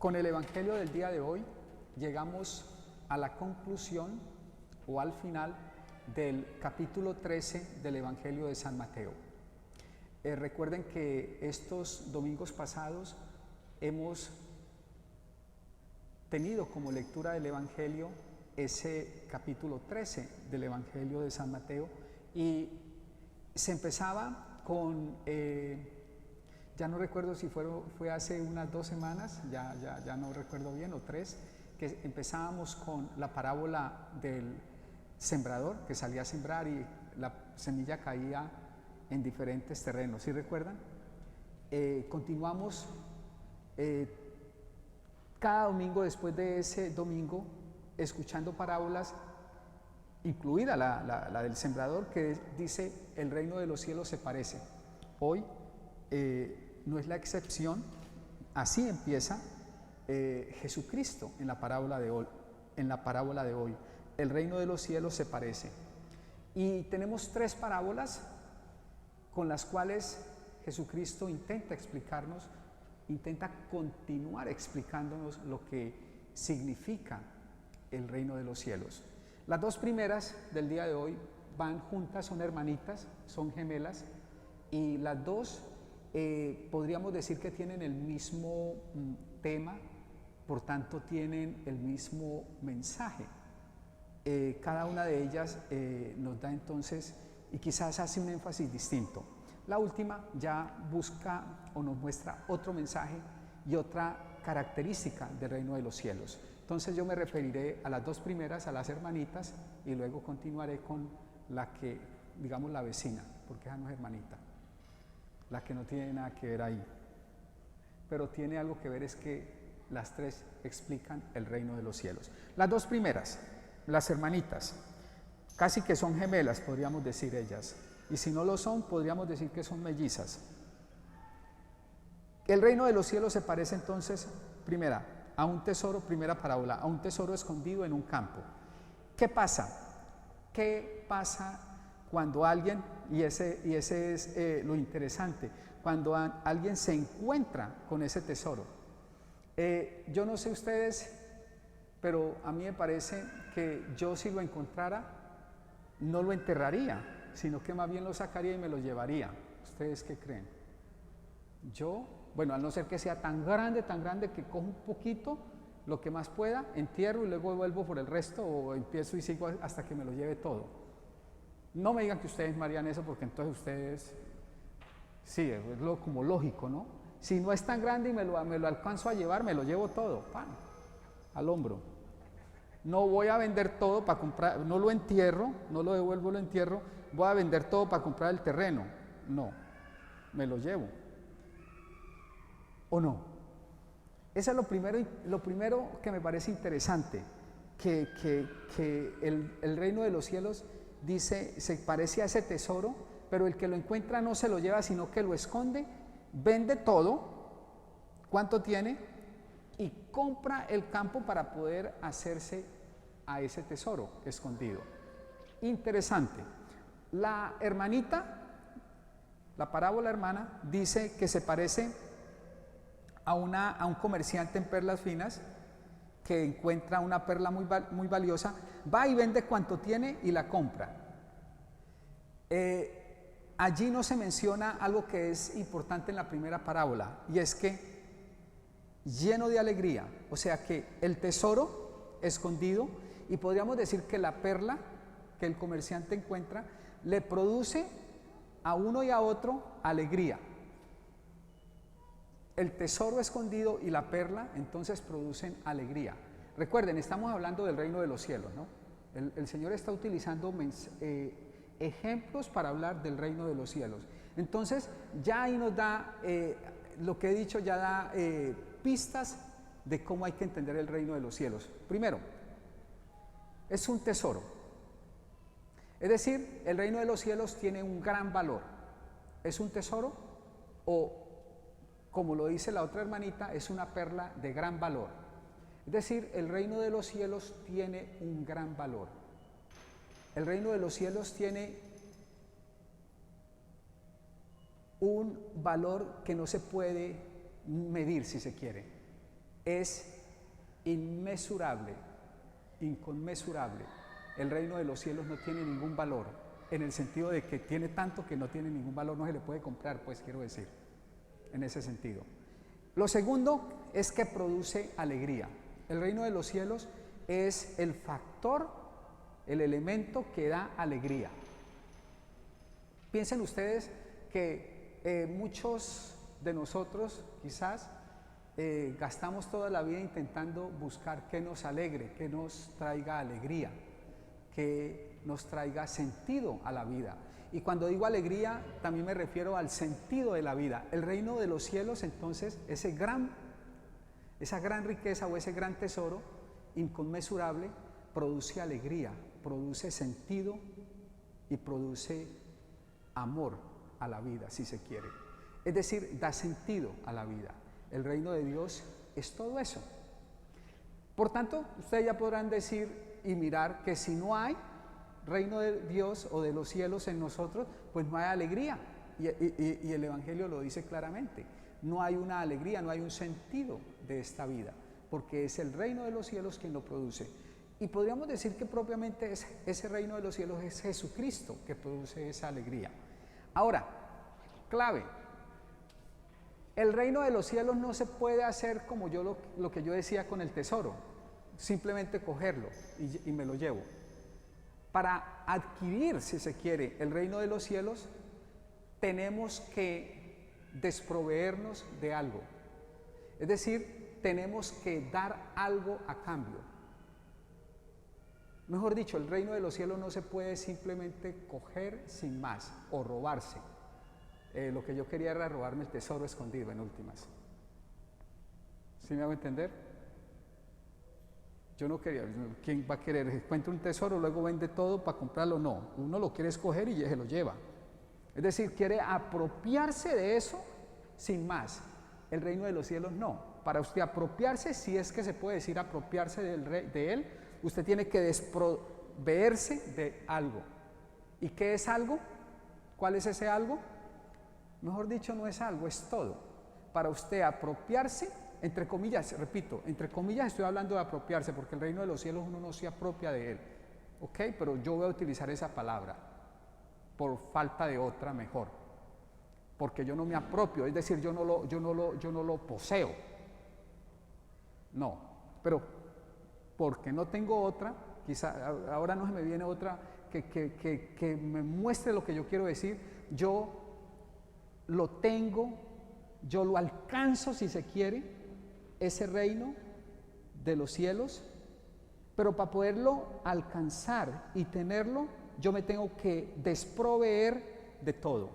Con el Evangelio del día de hoy llegamos a la conclusión o al final del capítulo 13 del Evangelio de San Mateo. Recuerden que estos domingos pasados hemos tenido como lectura del Evangelio ese capítulo 13 del Evangelio de San Mateo y se empezaba con, ya no recuerdo si fue hace unas 2 semanas, ya no recuerdo bien, o 3, que empezábamos con la parábola del sembrador que salía a sembrar y la semilla caía en diferentes terrenos, ¿sí recuerdan? Continuamos cada domingo después de ese domingo escuchando parábolas, incluida la del sembrador, que dice el reino de los cielos se parece. Hoy no es la excepción, así empieza Jesucristo en la parábola de hoy. El reino de los cielos se parece. Y tenemos 3 parábolas con las cuales Jesucristo intenta explicarnos, intenta continuar explicándonos lo que significa el reino de los cielos. Las 2 primeras del día de hoy van juntas, son hermanitas, son gemelas, y las 2 podríamos decir que tienen el mismo tema, por tanto tienen el mismo mensaje. Cada una de ellas nos da entonces, y quizás hace un énfasis distinto. La última ya busca o nos muestra otro mensaje y otra característica del reino de los cielos. Entonces yo me referiré a las 2 primeras, a las hermanitas, y luego continuaré con la que, digamos, la vecina, porque esa no es hermanita, la que no tiene nada que ver ahí. Pero tiene algo que ver, es que las 3 explican el reino de los cielos. Las 2 primeras, las hermanitas, casi que son gemelas, podríamos decir ellas, y si no lo son, podríamos decir que son mellizas. El reino de los cielos se parece entonces, primera, a un tesoro, primera parábola, a un tesoro escondido en un campo. ¿Qué pasa? ¿Qué pasa cuando alguien, y ese es lo interesante, cuando alguien se encuentra con ese tesoro? Yo no sé ustedes, pero a mí me parece que yo, si lo encontrara, no lo enterraría, sino que más bien lo sacaría y me lo llevaría. ¿Ustedes qué creen? Yo, bueno, a no ser que sea tan grande que cojo un poquito, lo que más pueda, entierro y luego vuelvo por el resto, o empiezo y sigo hasta que me lo lleve todo. No me digan que ustedes me harían eso, porque entonces ustedes, sí, es como lógico, ¿no? Si no es tan grande y me lo alcanzo a llevar, me lo llevo todo, ¡pam!, al hombro. No voy a vender todo para comprar, no lo entierro, no lo devuelvo, lo entierro, voy a vender todo para comprar el terreno. No, me lo llevo. ¿O no? Eso es lo primero que me parece interesante, que el reino de los cielos, dice, se parece a ese tesoro, pero el que lo encuentra no se lo lleva, sino que lo esconde, vende todo, ¿cuánto tiene? Y compra el campo para poder hacerse a ese tesoro escondido. Interesante. La hermanita, la parábola hermana, dice que se parece a un comerciante en perlas finas que encuentra una perla muy valiosa, va y vende cuanto tiene y la compra. Allí no se menciona algo que es importante en la primera parábola, y es que lleno de alegría, o sea que el tesoro escondido, y podríamos decir que la perla que el comerciante encuentra le produce a uno y a otro alegría. El tesoro escondido y la perla entonces producen alegría. Recuerden, estamos hablando del reino de los cielos, ¿no? El Señor está utilizando ejemplos para hablar del reino de los cielos. Entonces ya ahí nos da, lo que he dicho ya da pistas de cómo hay que entender el reino de los cielos. Primero, es un tesoro. Es decir, el reino de los cielos tiene un gran valor. ¿Es un tesoro? O, como lo dice la otra hermanita, es una perla de gran valor. Es decir, el reino de los cielos tiene un gran valor. El reino de los cielos tiene un valor que no se puede medir, si se quiere. es inmesurable, inconmensurable. El reino de los cielos no tiene ningún valor, en el sentido de que tiene tanto que no tiene ningún valor, no se le puede comprar, pues quiero decir, en ese sentido. Lo segundo es que produce alegría. El reino de los cielos es el factor, el elemento que da alegría. Piensen ustedes que muchos de nosotros quizás gastamos toda la vida intentando buscar que nos alegre, que nos traiga alegría, que nos traiga sentido a la vida. Y cuando digo alegría, también me refiero al sentido de la vida. El reino de los cielos, entonces, esa gran riqueza o ese gran tesoro inconmensurable, produce alegría, produce sentido y produce amor a la vida, si se quiere. Es decir, da sentido a la vida. El reino de Dios es todo eso. Por tanto, ustedes ya podrán decir y mirar que si no hay reino de Dios o de los cielos en nosotros, pues no hay alegría. Y el Evangelio lo dice claramente. No hay una alegría, no hay un sentido de esta vida, porque es el reino de los cielos quien lo produce. Y podríamos decir que propiamente ese reino de los cielos es Jesucristo que produce esa alegría. Ahora, clave, el reino de los cielos no se puede hacer como lo que yo decía con el tesoro, simplemente cogerlo y me lo llevo. Para adquirir, si se quiere, el reino de los cielos, tenemos que desproveernos de algo. Es decir, tenemos que dar algo a cambio. Mejor dicho, el reino de los cielos no se puede simplemente coger sin más o robarse. Lo que yo quería era robarme el tesoro escondido en últimas. ¿Sí me hago entender? Yo no quería, ¿quién va a querer? Encuentra un tesoro, luego vende todo para comprarlo. No, uno lo quiere escoger y ya se lo lleva. Es decir, quiere apropiarse de eso sin más. El reino de los cielos no. Para usted apropiarse, si es que se puede decir apropiarse de él, usted tiene que desproveerse de algo. ¿Y qué es algo? ¿Cuál es ese algo? Mejor dicho, no es algo, es todo. Para usted apropiarse, entre comillas, repito, entre comillas estoy hablando de apropiarse, porque el reino de los cielos uno no se apropia de él, ¿ok? Pero yo voy a utilizar esa palabra por falta de otra mejor, porque yo no me apropio, es decir, yo no lo poseo, no, pero porque no tengo otra, quizá ahora no se me viene otra que me muestre lo que yo quiero decir. Yo lo tengo, yo lo alcanzo, si se quiere, ese reino de los cielos, pero para poderlo alcanzar y tenerlo, yo me tengo que desproveer de todo.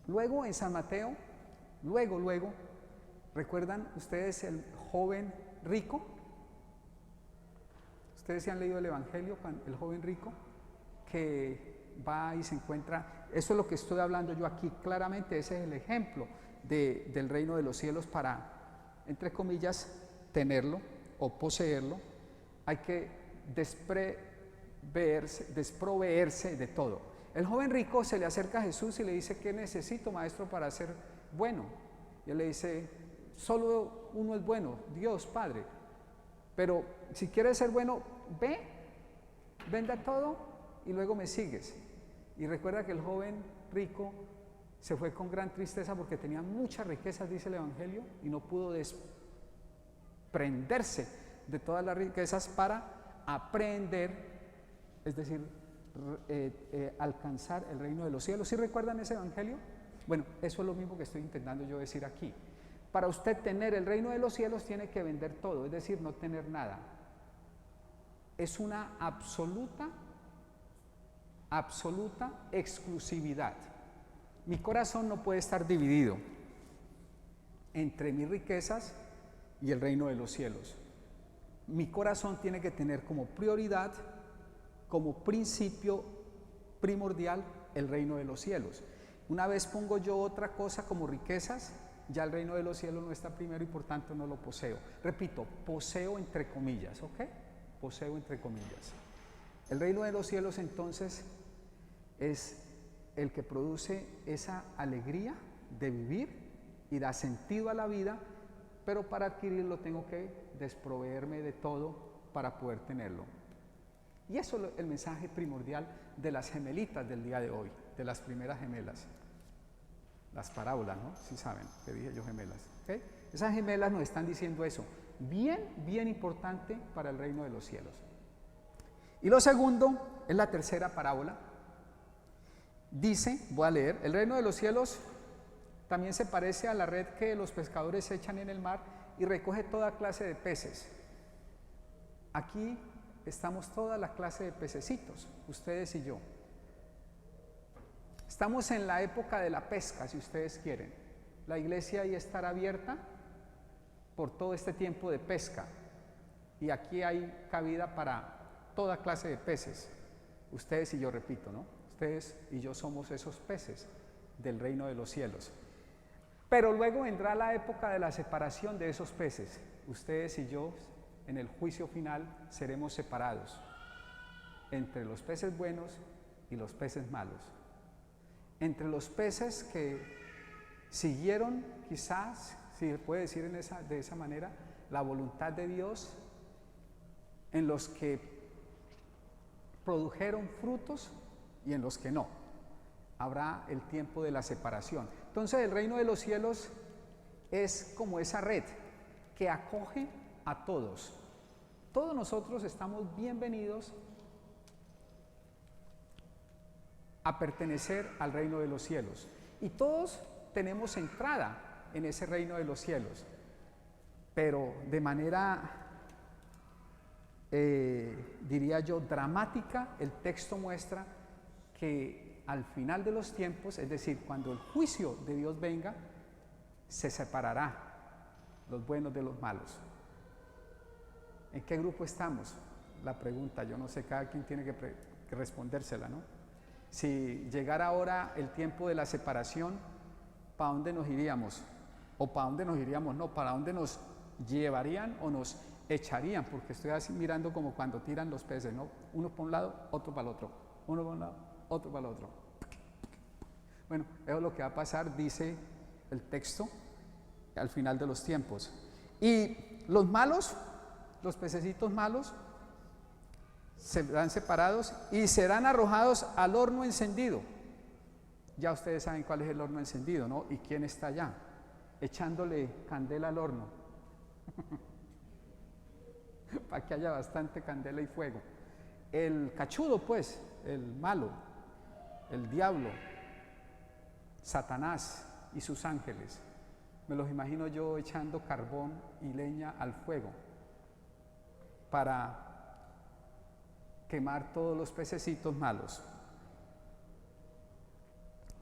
Luego en San Mateo, luego, ¿recuerdan ustedes el joven rico? Ustedes se han leído el Evangelio, el joven rico, que va y se encuentra, eso es lo que estoy hablando yo aquí claramente, ese es el ejemplo del reino de los cielos. Para, entre comillas, tenerlo o poseerlo, hay que desproveerse de todo. El joven rico se le acerca a Jesús y le dice: ¿qué necesito, maestro, para ser bueno? Y él le dice: solo uno es bueno, Dios Padre. Pero si quieres ser bueno, venda todo y luego me sigues. Y recuerda que el joven rico se fue con gran tristeza porque tenía muchas riquezas, dice el Evangelio, y no pudo desprenderse de todas las riquezas para aprender, es decir, alcanzar el reino de los cielos. ¿Sí recuerdan ese Evangelio? Bueno, eso es lo mismo que estoy intentando yo decir aquí. Para usted tener el reino de los cielos tiene que vender todo, es decir, no tener nada. Es una absoluta exclusividad. Mi corazón no puede estar dividido entre mis riquezas y el reino de los cielos. Mi corazón tiene que tener como prioridad, como principio primordial, el reino de los cielos. Una vez pongo yo otra cosa como riquezas, ya el reino de los cielos no está primero y por tanto no lo poseo. Repito, poseo entre comillas, ¿ok? Poseo entre comillas. El reino de los cielos entonces es el que produce esa alegría de vivir y da sentido a la vida pero para adquirirlo tengo que desproveerme de todo para poder tenerlo. Y eso es el mensaje primordial de las gemelitas del día de hoy, de las primeras gemelas. Las parábolas, ¿no? Sí saben que dije yo gemelas. ¿Okay? Esas gemelas nos están diciendo eso. Bien importante para el reino de los cielos. Y lo segundo es la tercera parábola. Dice, voy a leer, el reino de los cielos también se parece a la red que los pescadores echan en el mar y recoge toda clase de peces. Aquí estamos toda la clase de pececitos, ustedes y yo. Estamos en la época de la pesca, si ustedes quieren. La iglesia ahí estará abierta por todo este tiempo de pesca. Y aquí hay cabida para toda clase de peces. Ustedes y yo, repito, ¿no? Ustedes y yo somos esos peces del reino de los cielos. Pero luego vendrá la época de la separación de esos peces. Ustedes y yo, en el juicio final, seremos separados entre los peces buenos y los peces malos. Entre los peces que siguieron, quizás, si se puede decir de esa manera, la voluntad de Dios, en los que produjeron frutos y en los que no. Habrá el tiempo de la separación. Entonces el reino de los cielos es como esa red que acoge a todos. Todos nosotros estamos bienvenidos a pertenecer al reino de los cielos. Y todos tenemos entrada en ese reino de los cielos. Pero de manera, diría yo, dramática, el texto muestra que al final de los tiempos, es decir, cuando el juicio de Dios venga, se separará los buenos de los malos. ¿En qué grupo estamos? La pregunta, yo no sé, cada quien tiene que respondérsela, ¿no? Si llegara ahora el tiempo de la separación, ¿para dónde nos iríamos? O ¿para dónde nos iríamos? No, ¿para dónde nos llevarían o nos echarían? Porque estoy así mirando como cuando tiran los peces, ¿no? Uno para un lado, otro para el otro. Uno para un lado, otro para el otro. Bueno, eso es lo que va a pasar, dice el texto, al final de los tiempos. Y los malos, los pececitos malos, serán separados y serán arrojados al horno encendido. Ya ustedes saben cuál es el horno encendido, ¿no? ¿Y quién está allá? Echándole candela al horno. Para que haya bastante candela y fuego. El cachudo, pues, el malo, el diablo, Satanás y sus ángeles. Me los imagino yo echando carbón y leña al fuego para quemar todos los pececitos malos.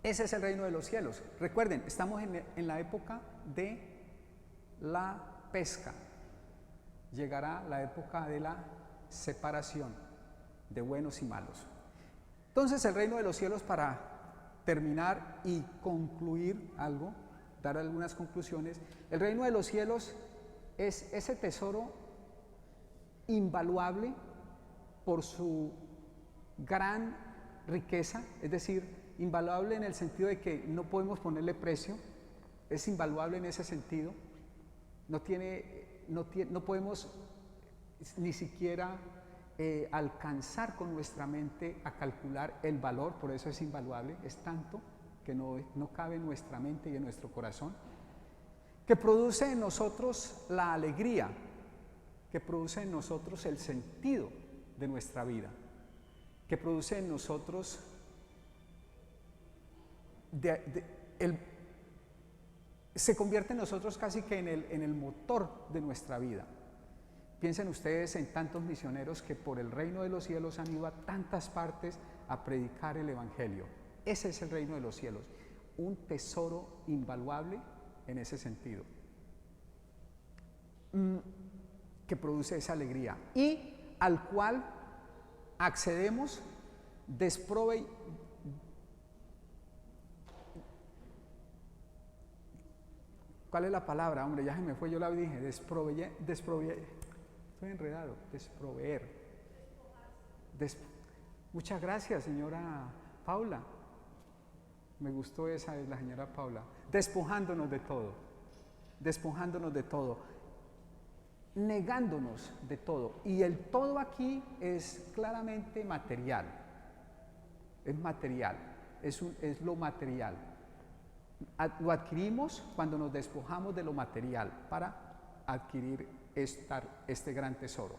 Ese es el reino de los cielos. Recuerden, estamos en la época de la pesca. Llegará la época de la separación de buenos y malos. Entonces el reino de los cielos, para terminar y concluir algo, dar algunas conclusiones, el reino de los cielos es ese tesoro invaluable por su gran riqueza, es decir, invaluable en el sentido de que no podemos ponerle precio, es invaluable en ese sentido, no podemos ni siquiera alcanzar con nuestra mente a calcular el valor, por eso es invaluable, es tanto que no cabe en nuestra mente y en nuestro corazón, que produce en nosotros la alegría, que produce en nosotros el sentido de nuestra vida, que produce en nosotros se convierte en nosotros casi que en el motor de nuestra vida. Piensen ustedes en tantos misioneros que por el reino de los cielos han ido a tantas partes a predicar el evangelio. Ese es el reino de los cielos, un tesoro invaluable en ese sentido, que produce esa alegría y al cual accedemos ¿cuál es la palabra? Hombre, ya se me fue, yo la dije, estoy enredado, desproveer. Muchas gracias, señora Paula. Me gustó esa de la señora Paula. Despojándonos de todo. despojándonos de todo, negándonos de todo. Y el todo aquí es claramente material, es material, es lo material. Lo adquirimos cuando nos despojamos de lo material para adquirir este gran tesoro.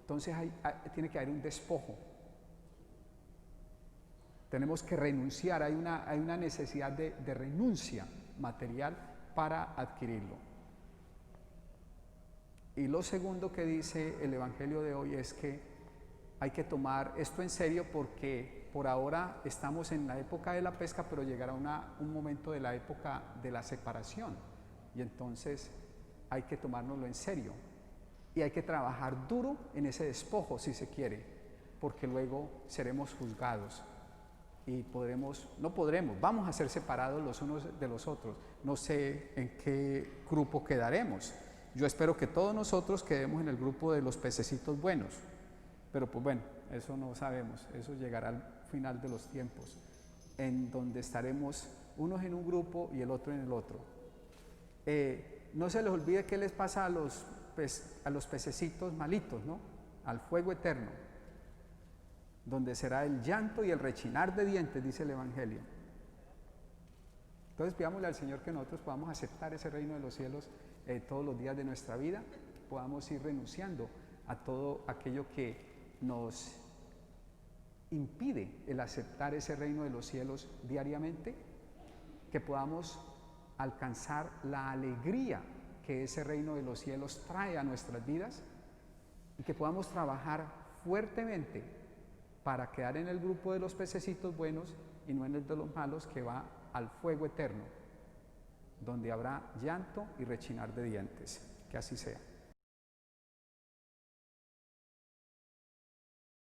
Entonces tiene que haber un despojo. Tenemos que renunciar, hay una necesidad de renuncia material para adquirirlo. Y lo segundo que dice el Evangelio de hoy es que hay que tomar esto en serio porque por ahora estamos en la época de la pesca, pero llegará un momento de la época de la separación. Y entonces hay que tomárnoslo en serio. Y hay que trabajar duro en ese despojo, si se quiere, porque luego seremos juzgados. Y vamos a ser separados los unos de los otros. No sé en qué grupo quedaremos. Yo espero que todos nosotros quedemos en el grupo de los pececitos buenos, pero pues bueno, eso no sabemos, eso llegará al final de los tiempos, en donde estaremos unos en un grupo y el otro en el otro. No se les olvide qué les pasa a los pececitos malitos, ¿no? Al fuego eterno, donde será el llanto y el rechinar de dientes, dice el Evangelio. Entonces pidámosle al Señor que nosotros podamos aceptar ese reino de los cielos todos los días de nuestra vida, podamos ir renunciando a todo aquello que nos impide el aceptar ese reino de los cielos diariamente, que podamos alcanzar la alegría que ese reino de los cielos trae a nuestras vidas y que podamos trabajar fuertemente para quedar en el grupo de los pececitos buenos y no en el de los malos, que va al fuego eterno, donde habrá llanto y rechinar de dientes. Que así sea.